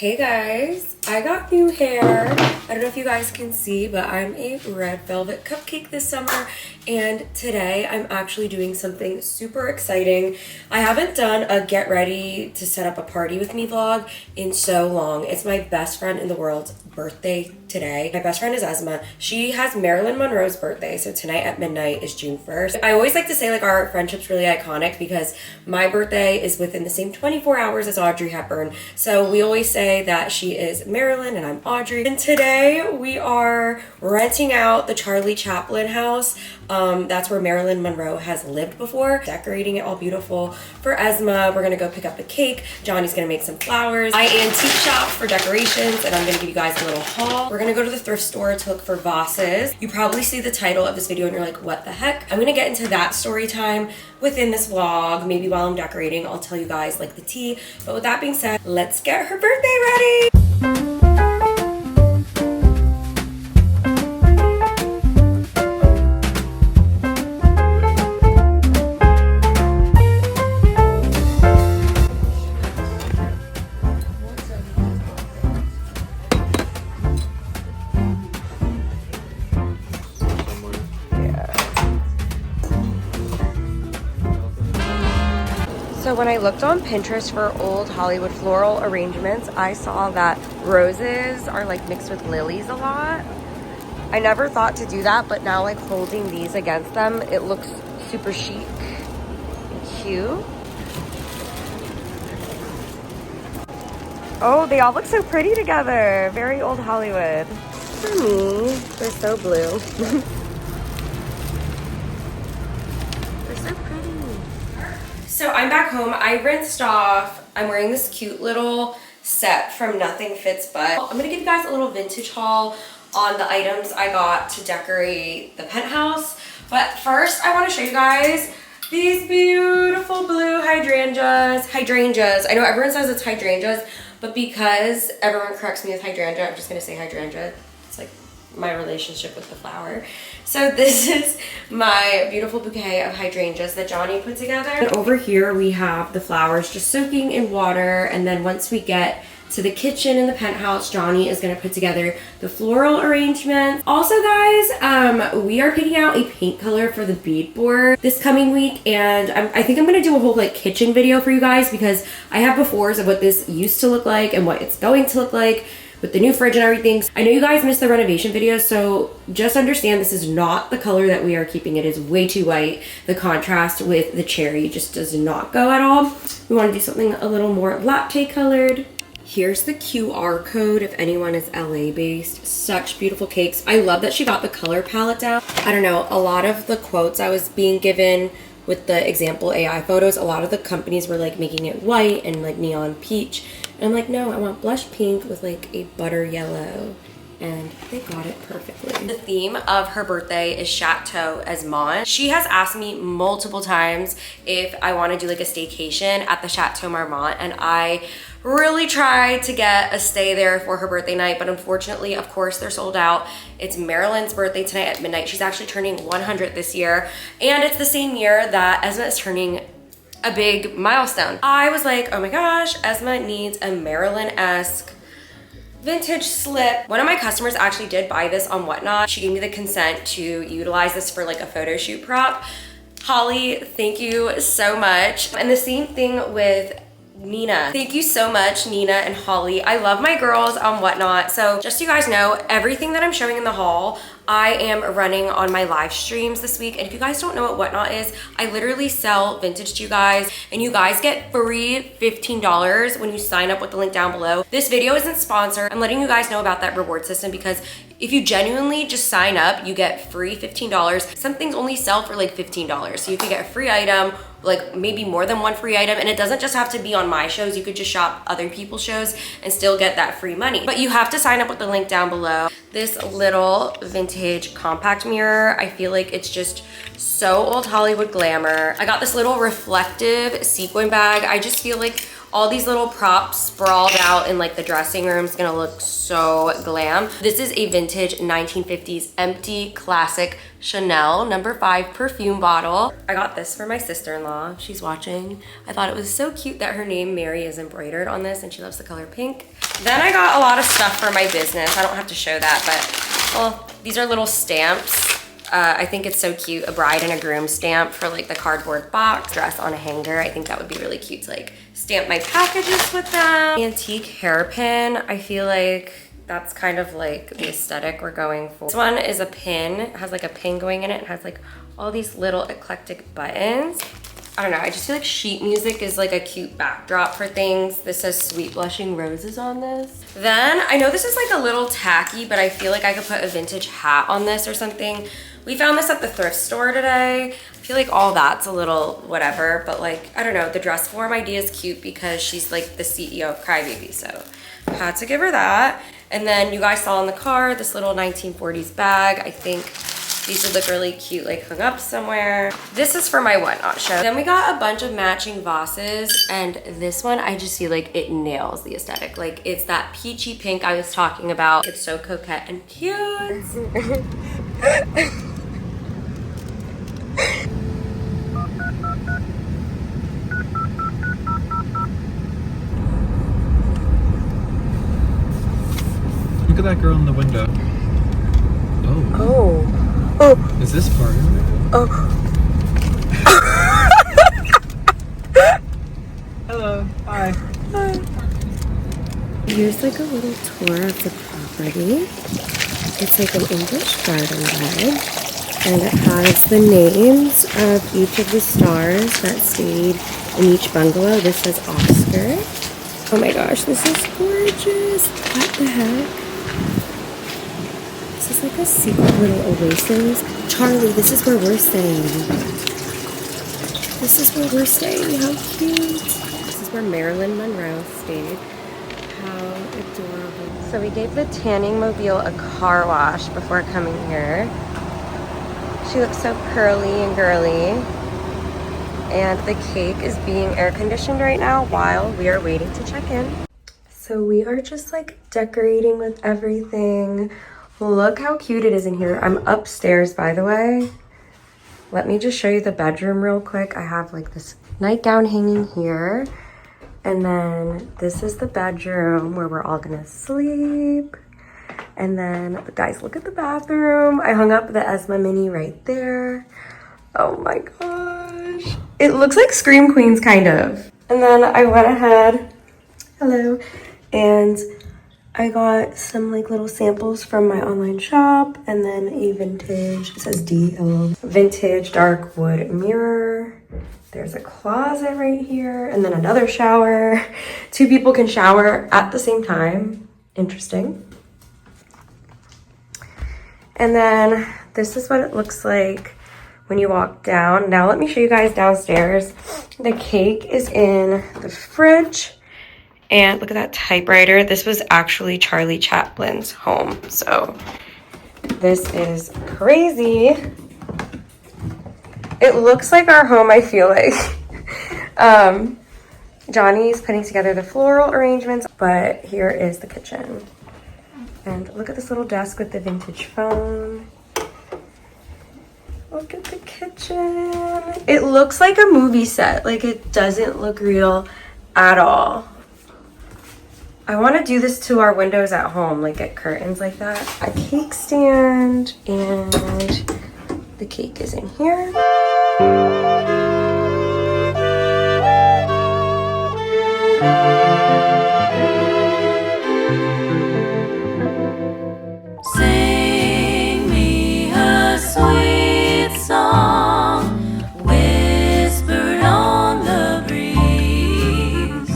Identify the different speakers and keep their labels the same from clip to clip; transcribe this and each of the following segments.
Speaker 1: Hey guys, I got new hair. I don't know if you guys can see, but I'm a red velvet cupcake this summer, and today I'm actually doing something super exciting. I haven't done a get ready to set up a party with me vlog in so long. It's my best friend in the world's birthday today. My best friend is Esma. She has Marilyn Monroe's birthday, so tonight at midnight is June 1st. I always like to say like our friendship's really iconic because my birthday is within the same 24 hours as Audrey Hepburn. So we always say that she is Marilyn and I'm Audrey. And today we are renting out the Charlie Chaplin house. That's where Marilyn Monroe has lived before. Decorating it all beautiful for Esma. We're gonna go pick up the cake. Johnny's gonna make some flowers. I antique shop for decorations and I'm gonna give you guys a little haul. We're gonna go to the thrift store to look for vases. You probably see the title of this video and you're like, what the heck? I'm gonna get into that story time within this vlog. Maybe while I'm decorating, I'll tell you guys like the tea. But with that being said, let's get her birthday ready. So when I looked on Pinterest for old Hollywood floral arrangements, I saw that roses are like mixed with lilies a lot. I never thought to do that, but now like holding these against them, it looks super chic and cute. Oh, they all look so pretty together. Very old Hollywood. For me, they're so blue. So I'm back home. I rinsed off. I'm wearing this cute little set from Nothing Fits But. I'm gonna give you guys a little vintage haul on the items I got to decorate the penthouse. But first I wanna show you guys these beautiful blue hydrangeas. Hydrangeas. I know everyone says it's hydrangeas, but because everyone corrects me with hydrangea, I'm just gonna say hydrangea. It's like my relationship with the flower. So this is my beautiful bouquet of hydrangeas that Johnny put together. And over here we have the flowers just soaking in water, and then once we get to the kitchen in the penthouse, Johnny is gonna put together the floral arrangements. Also guys, we are picking out a paint color for the beadboard this coming week, and I think I'm gonna do a whole like kitchen video for you guys because I have befores of what this used to look like and what it's going to look like with the new fridge and everything. I know you guys missed the renovation video, so just understand this is not the color that we are keeping. It is way too white. The contrast with the cherry just does not go at all. We want to do something a little more latte colored. Here's the QR code if anyone is LA based. Such beautiful cakes. I love that she got the color palette down. I don't know, a lot of the quotes I was being given with the example AI photos, a lot of the companies were like making it white and like neon peach. And I'm like, no, I want blush pink with like a butter yellow. And they got it perfectly. The theme of her birthday is Chateau Esmond. She has asked me multiple times if I want to do like a staycation at the Chateau Marmont, and I really tried to get a stay there for her birthday night, but unfortunately, of course, they're sold out. It's Marilyn's birthday tonight at midnight. She's actually turning 100 this year, and it's the same year that Esma is turning a big milestone. I was like, oh my gosh, Esma needs a Marilyn-esque vintage slip. One of my customers actually did buy this on Whatnot. She gave me the consent to utilize this for like a photo shoot prop. Holly, thank you so much. And the same thing with Nina. Thank you so much, Nina and Holly. I love my girls on Whatnot. So just so you guys know, everything that I'm showing in the haul, I am running on my live streams this week. And if you guys don't know what Whatnot is, I literally sell vintage to you guys, and you guys get free $15 when you sign up with the link down below. This video isn't sponsored. I'm letting you guys know about that reward system because if you genuinely just sign up, you get free $15. Some things only sell for like $15. So you can get a free item, like maybe more than one free item, and it doesn't just have to be on my shows. You could just shop other people's shows and still get that free money. But you have to sign up with the link down below. This little vintage compact mirror, I feel like it's just so old Hollywood glamour. I got this little reflective sequin bag. I just feel like all these little props sprawled out in like the dressing room is gonna look so glam. This is a vintage 1950s empty classic Chanel No. 5 perfume bottle. I got this for my sister-in-law. She's watching. I thought it was so cute that her name Mary is embroidered on this and she loves the color pink. Then I got a lot of stuff for my business. I don't have to show that, but well, these are little stamps. I think it's so cute, a bride and a groom stamp for like the cardboard box, dress on a hanger. I think that would be really cute to like stamp my packages with them. Antique hairpin, I feel like that's kind of like the aesthetic we're going for. This one is a pin, it has like a pin going in it. It has like all these little eclectic buttons. I don't know, I just feel like sheet music is like a cute backdrop for things. This says Sweet Blushing Roses on this. Then, I know this is like a little tacky, but I feel like I could put a vintage hat on this or something. We found this at the thrift store today. I feel like all that's a little whatever, but like, I don't know, the dress form idea is cute because she's like the CEO of Crybaby, so I had to give her that. And then you guys saw in the car, this little 1940s bag. I think these would look really cute, like hung up somewhere. This is for my whatnot show. Then we got a bunch of matching vases, and this one, I just feel like it nails the aesthetic. Like it's that peachy pink I was talking about. It's so coquette and cute.
Speaker 2: Look at that girl in the window. Oh.
Speaker 1: Oh. Oh.
Speaker 2: Is this part of it?
Speaker 1: Oh.
Speaker 2: Hello. Hi.
Speaker 1: Hi. Here's like a little tour of the property. It's like an English garden bed, and it has the names of each of the stars that stayed in each bungalow. This says Oscar. Oh my gosh, this is gorgeous. What the heck? This is like a secret little oasis. Charlie, this is where we're staying. This is where we're staying. How cute. This is where Marilyn Monroe stayed. How adorable. So we gave the tanning mobile a car wash before coming here. She looks so curly and girly. And the cake is being air conditioned right now while we are waiting to check in. So we are just like decorating with everything. Look how cute it is in here. I'm upstairs, by the way. Let me just show you the bedroom real quick. I have like this nightgown hanging here. And then this is the bedroom where we're all gonna sleep. And then, guys, look at the bathroom. I hung up the Esma Mini right there. Oh my gosh. It looks like Scream Queens, kind of. And then I went ahead, hello, and I got some like little samples from my online shop, and then a vintage, it says DL, vintage dark wood mirror. There's a closet right here, and then another shower. 2 people can shower at the same time. Interesting. And then this is what it looks like when you walk down. Now let me show you guys downstairs. The cake is in the fridge. And look at that typewriter. This was actually Charlie Chaplin's home. So this is crazy. It looks like our home, I feel like. Johnny's putting together the floral arrangements, but here is the kitchen. And look at this little desk with the vintage phone. Look at the kitchen. It looks like a movie set. Like, it doesn't look real at all. I want to do this to our windows at home, like get curtains like that. A cake stand, and the cake is in here.
Speaker 3: Sing me a sweet song, whispered on the breeze.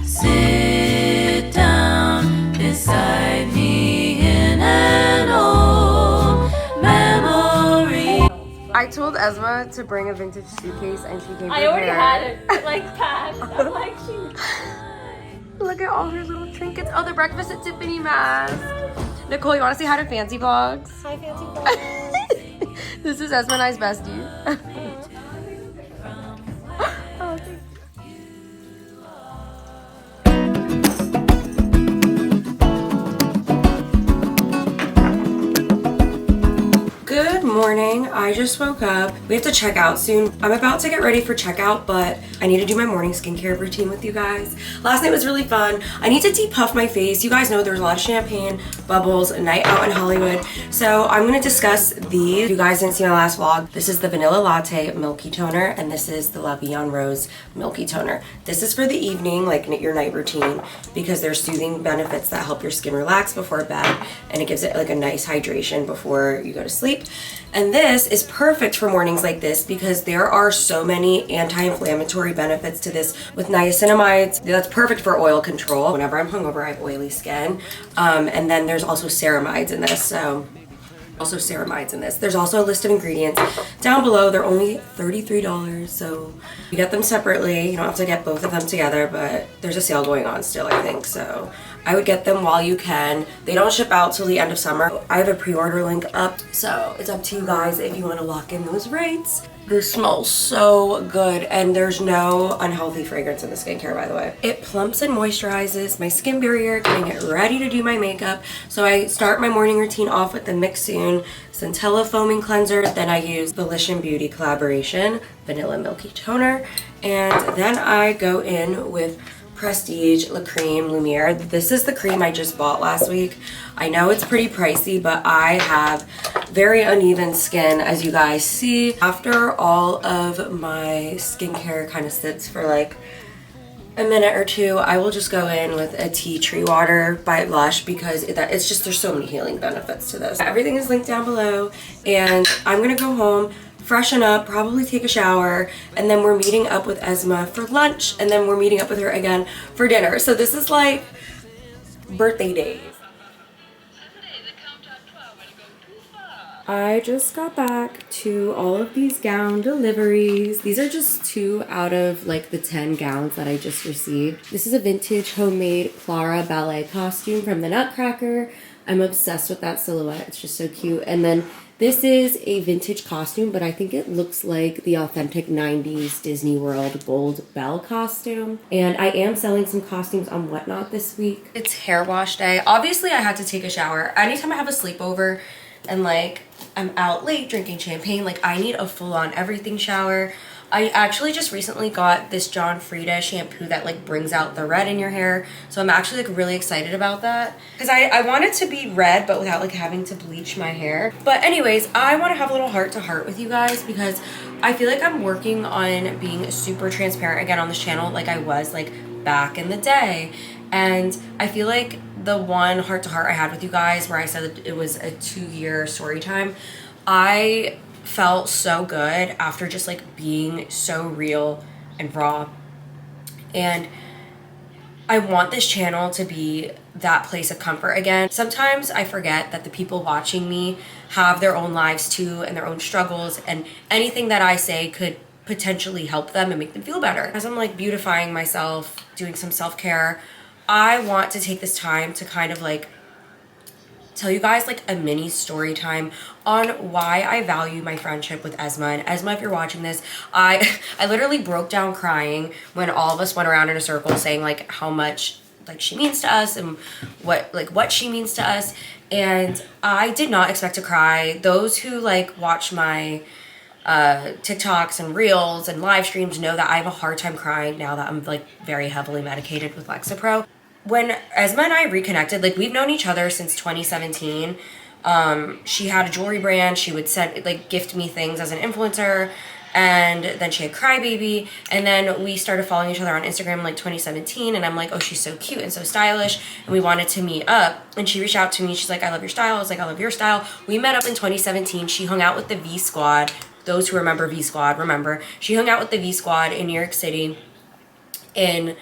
Speaker 3: Sit down beside me in an old memory.
Speaker 1: I told Esma to bring a vintage suitcase, and she came prepared.
Speaker 4: I already had it like packed. I'm like,
Speaker 1: Look at all her little trinkets. Oh, the breakfast at Tiffany mask. Nicole, you want to say hi to Fancy Vlogs?
Speaker 4: hi, fancy vlogs.
Speaker 1: This is Esma and I's bestie. Oh, thank you. morning. I just woke up. We have to check out soon. I'm about to get ready for checkout, but I need to do my morning skincare routine with you guys. Last night was really fun. I need to depuff my face. You guys know there's a lot of champagne, bubbles, a night out in Hollywood. So I'm gonna discuss these. You guys didn't see my last vlog. This is the Vanilla Latte Milky Toner, and this is the La Vie en Rose Milky Toner. This is for the evening, like your night routine, because there's soothing benefits that help your skin relax before bed, and it gives it like a nice hydration before you go to sleep. And this is perfect for mornings like this because there are so many anti-inflammatory benefits to this with niacinamides. That's perfect for oil control. Whenever I'm hungover, I have oily skin. And then there's also ceramides in this. There's also a list of ingredients down below. They're only $33, so you get them separately. You don't have to get both of them together, but there's a sale going on still, I think. So I would get them while you can. They don't ship out till the end of summer. I have a pre-order link up, so it's up to you guys if you want to lock in those rates. This smells so good, and there's no unhealthy fragrance in the skincare, by the way. It plumps and moisturizes my skin barrier, getting it ready to do my makeup. So I start my morning routine off with the Mixsoon Centella Foaming Cleanser. Then I use the Volition Beauty Collaboration Vanilla Milky Toner. And then I go in with Prestige La Creme Lumiere. This is the cream I just bought last week. I know it's pretty pricey, but I have very uneven skin, as you guys see. After all of my skincare kind of sits for like a minute or two, I will just go in with a tea tree water by Lush because it's just, there's so many healing benefits to this. Everything is linked down below, and I'm gonna go home, freshen up, probably take a shower, and then we're meeting up with Esma for lunch, and then we're meeting up with her again for dinner. So this is like birthday days. I just got back to all of these gown deliveries. These are just 2 out of like the 10 gowns that I just received. This is a vintage homemade Clara ballet costume from the Nutcracker. I'm obsessed with that silhouette. It's just so cute. And then this is a vintage costume, but I think it looks like the authentic 90s Disney World Gold Belle costume. And I am selling some costumes on Whatnot this week. It's hair wash day. Obviously, I had to take a shower. Anytime I have a sleepover and like I'm out late drinking champagne, like I need a full-on everything shower. I actually just recently got this John Frieda shampoo that like brings out the red in your hair. So I'm actually like really excited about that because I want it to be red but without like having to bleach my hair. But anyways, I want to have a little heart to heart with you guys because I feel like I'm working on being super transparent again on this channel like I was like back in the day. And I feel like the one heart to heart I had with you guys where I said that it was a 2-year story time, I felt so good after just like being so real and raw. And I want this channel to be that place of comfort again. Sometimes I forget that the people watching me have their own lives too and their own struggles, and anything that I say could potentially help them and make them feel better. As I'm like beautifying myself, doing some self-care, I want to take this time to kind of like tell you guys like a mini story time on why I value my friendship with Esma. And Esma, if you're watching this, I literally broke down crying when all of us went around in a circle saying like how much like she means to us and what she means to us. And I did not expect to cry. Those who like watch my TikToks and reels and live streams know that I have a hard time crying now that I'm like very heavily medicated with Lexapro. When Esma and I reconnected, like we've known each other since 2017. She had a jewelry brand. She would send like gift me things as an influencer, and then she had Crybaby, and then we started following each other on Instagram in like 2017, and I'm like, oh, she's so cute and so stylish, and we wanted to meet up. And she reached out to me. She's like, I love your style. I was like, I love your style. We met up in 2017. She hung out with the V Squad. Those who remember V Squad remember. She hung out with the V Squad in New York City in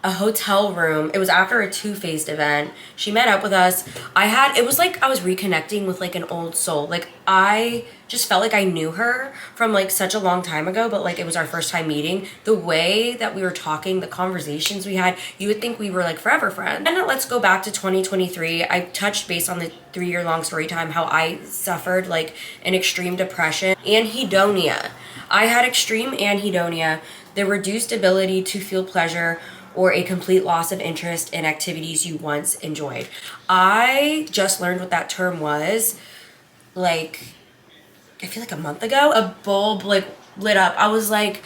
Speaker 1: a hotel room. It was after a two-faced event. She met up with us. It was like I was reconnecting with like an old soul. Like I just felt like I knew her from like such a long time ago, but like it was our first time meeting. The way that we were talking, the conversations we had, you would think we were like forever friends. And let's go back to 2023. I touched base on the 3-year-long story time, how I suffered like an extreme depression, anhedonia. I had extreme anhedonia, the reduced ability to feel pleasure or a complete loss of interest in activities you once enjoyed. I just learned what that term was like I feel like a month ago, a bulb like lit up. I was like,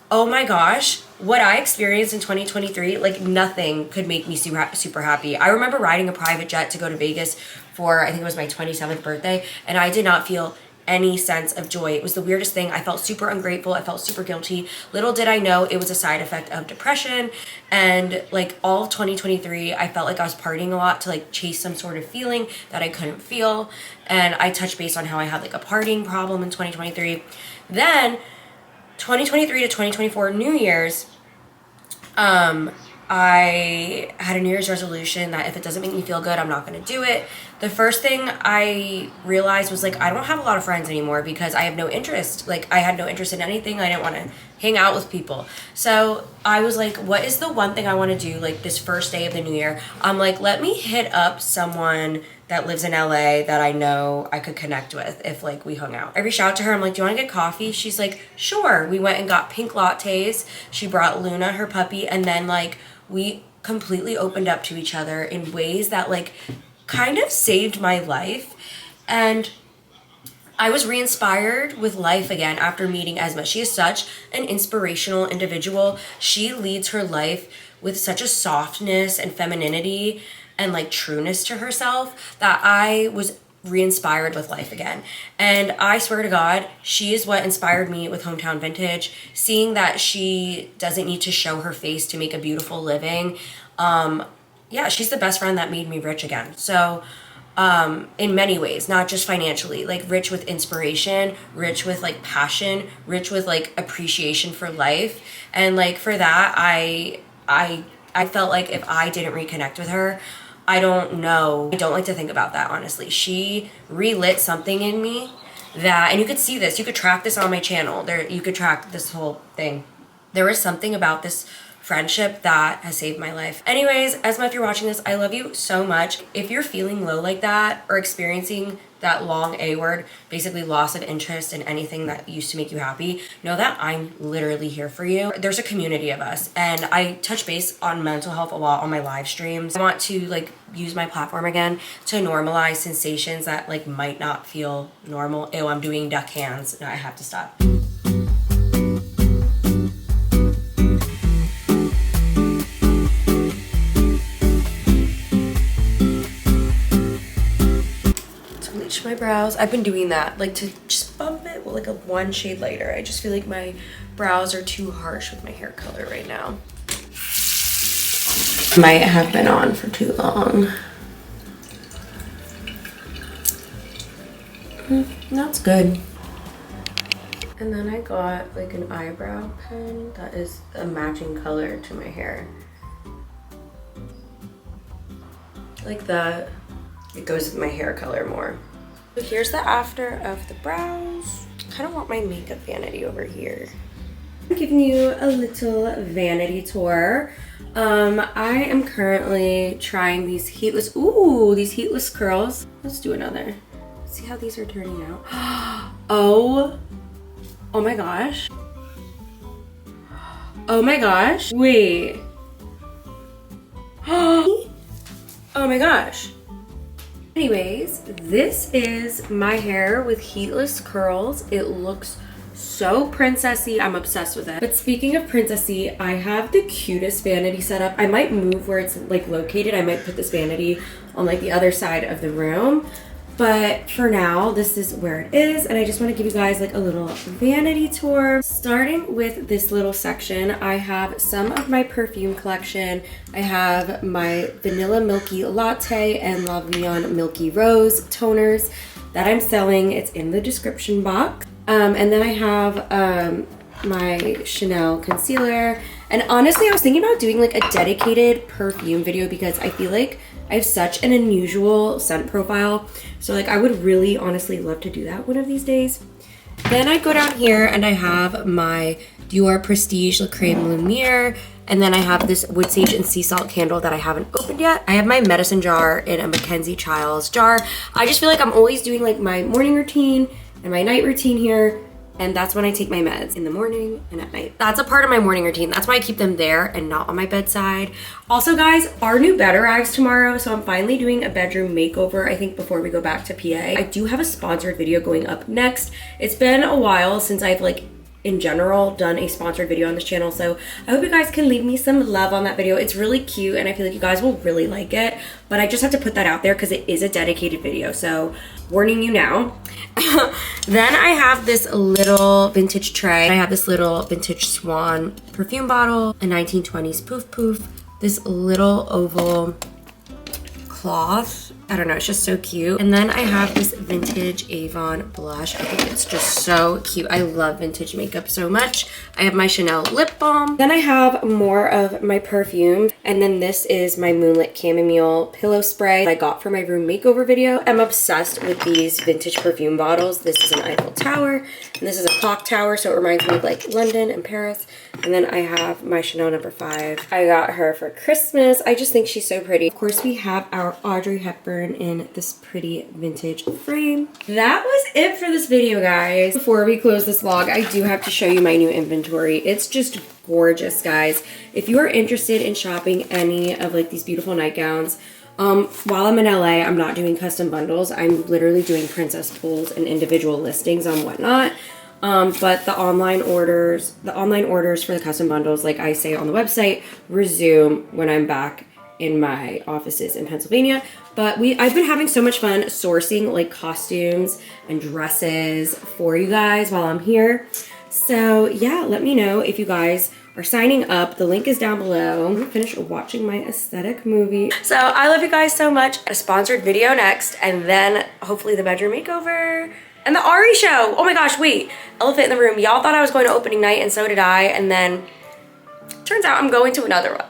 Speaker 1: oh my gosh, what I experienced in 2023, like nothing could make me super happy. I remember riding a private jet to go to Vegas for, I think it was my 27th birthday, and I did not feel any sense of joy. It was the weirdest thing. I felt super ungrateful. I felt super guilty. Little did I know it was a side effect of depression. And like all of 2023, I felt like I was partying a lot to like chase some sort of feeling that I couldn't feel. And I touched base on how I had like a partying problem in 2023. Then 2023 to 2024 New Year's, I had a New Year's resolution that if it doesn't make me feel good, I'm not going to do it. The first thing I realized was like, I don't have a lot of friends anymore because I have no interest. Like I had no interest in anything. I didn't want to hang out with people. So I was like, what is the one thing I want to do like this first day of the new year? I'm like, let me hit up someone that lives in LA that I know I could connect with if like we hung out. I reached out to her. I'm like, do you want to get coffee? She's like, sure. We went and got pink lattes. She brought Luna, her puppy, and then like we completely opened up to each other in ways that like kind of saved my life. And I was re-inspired with life again after meeting Esma. She is such an inspirational individual. She leads her life with such a softness and femininity and like trueness to herself that I was re-inspired with life again. And I swear to God, she is what inspired me with Hometown Vintage. Seeing that she doesn't need to show her face to make a beautiful living. Yeah, she's the best friend that made me rich again. So in many ways, not just financially, like rich with inspiration, rich with like passion, rich with like appreciation for life. And like for that, I felt like if I didn't reconnect with her, I don't know. I don't like to think about that, honestly. She relit something in me that, and you could see this, you could track this on my channel. There, you could track this whole thing. There was something about this friendship that has saved my life. Anyways, Esma, if you're watching this, I love you so much. If you're feeling low like that or experiencing that long A word, basically loss of interest in anything that used to make you happy, know that I'm literally here for you. There's a community of us, and I touch base on mental health a lot on my live streams. I want to like use my platform again to normalize sensations that like might not feel normal. Ew, I'm doing duck hands. No, I have to stop. My brows, I've been doing that like to just bump it with like a one shade lighter. I just feel like my brows are too harsh with my hair color right now. Might have been on for too long. That's good. And then I got like an eyebrow pen that is a matching color to my hair, like that. It goes with my hair color more. So here's the after of the brows. I kind of want my makeup vanity over here. I'm giving you a little vanity tour. I am currently trying these heatless, these heatless curls. Let's do another. See how these are turning out. Oh my gosh. Oh my gosh. Wait. Oh my gosh. Anyways, this is my hair with heatless curls. It looks so princessy. I'm obsessed with it. But speaking of princessy, I have the cutest vanity setup. I might move where it's like located. I might put this vanity on like the other side of the room. But for now, this is where it is. And I just want to give you guys like a little vanity tour. Starting with this little section, I have some of my perfume collection. I have my Vanilla Milky Latte and La Vion Milky Rose toners that I'm selling. It's in the description box. And then I have my Chanel concealer. And honestly, I was thinking about doing like a dedicated perfume video because I feel like I have such an unusual scent profile. So like I would really honestly love to do that one of these days. Then I go down here and I have my Dior Prestige La Creme Lumiere. And then I have this wood sage and sea salt candle that I haven't opened yet. I have my medicine jar in a Mackenzie Childs jar. I just feel like I'm always doing like my morning routine and my night routine here. And that's when I take my meds, in the morning and at night. That's a part of my morning routine. That's why I keep them there and not on my bedside. Also guys, our new bed arrives tomorrow, so I'm finally doing a bedroom makeover, I think, before we go back to PA. I do have a sponsored video going up next. It's been a while since I've like, in general, done a sponsored video on this channel, so I hope you guys can leave me some love on that video. It's really cute and I feel like you guys will really like it, but I just have to put that out there because it is a dedicated video, so warning you now. Then I have this little vintage tray. I have this little vintage Swan perfume bottle, a 1920s Poof Poof, this little oval cloth. I don't know, it's just so cute. And then I have this vintage Avon blush. I think it's just so cute. I love vintage makeup so much. I have my Chanel lip balm. Then I have more of my perfumes. And then this is my Moonlit Chamomile pillow spray that I got for my room makeover video. I'm obsessed with these vintage perfume bottles. This is an Eiffel Tower and this is a clock tower, so it reminds me of like London and Paris. And then I have my Chanel No. 5. I got her for Christmas. I just think she's so pretty. Of course, we have our Audrey Hepburn in this pretty vintage frame. That was it for this video, guys. Before we close this vlog, I do have to show you my new inventory. It's just gorgeous, guys. If you are interested in shopping any of like these beautiful nightgowns, while I'm in LA, I'm not doing custom bundles. I'm literally doing princess pulls and individual listings on Whatnot. But the online orders for the custom bundles, like I say on the website, resume when I'm back in my offices in Pennsylvania. But I've been having so much fun sourcing like costumes and dresses for you guys while I'm here. So yeah, let me know if you guys are signing up. The link is down below. I'm gonna finish watching my aesthetic movie. So I love you guys so much. A sponsored video next, and then hopefully the bedroom makeover and the Ari show. Oh my gosh, wait, elephant in the room. Y'all thought I was going to opening night and so did I, and then turns out I'm going to another one.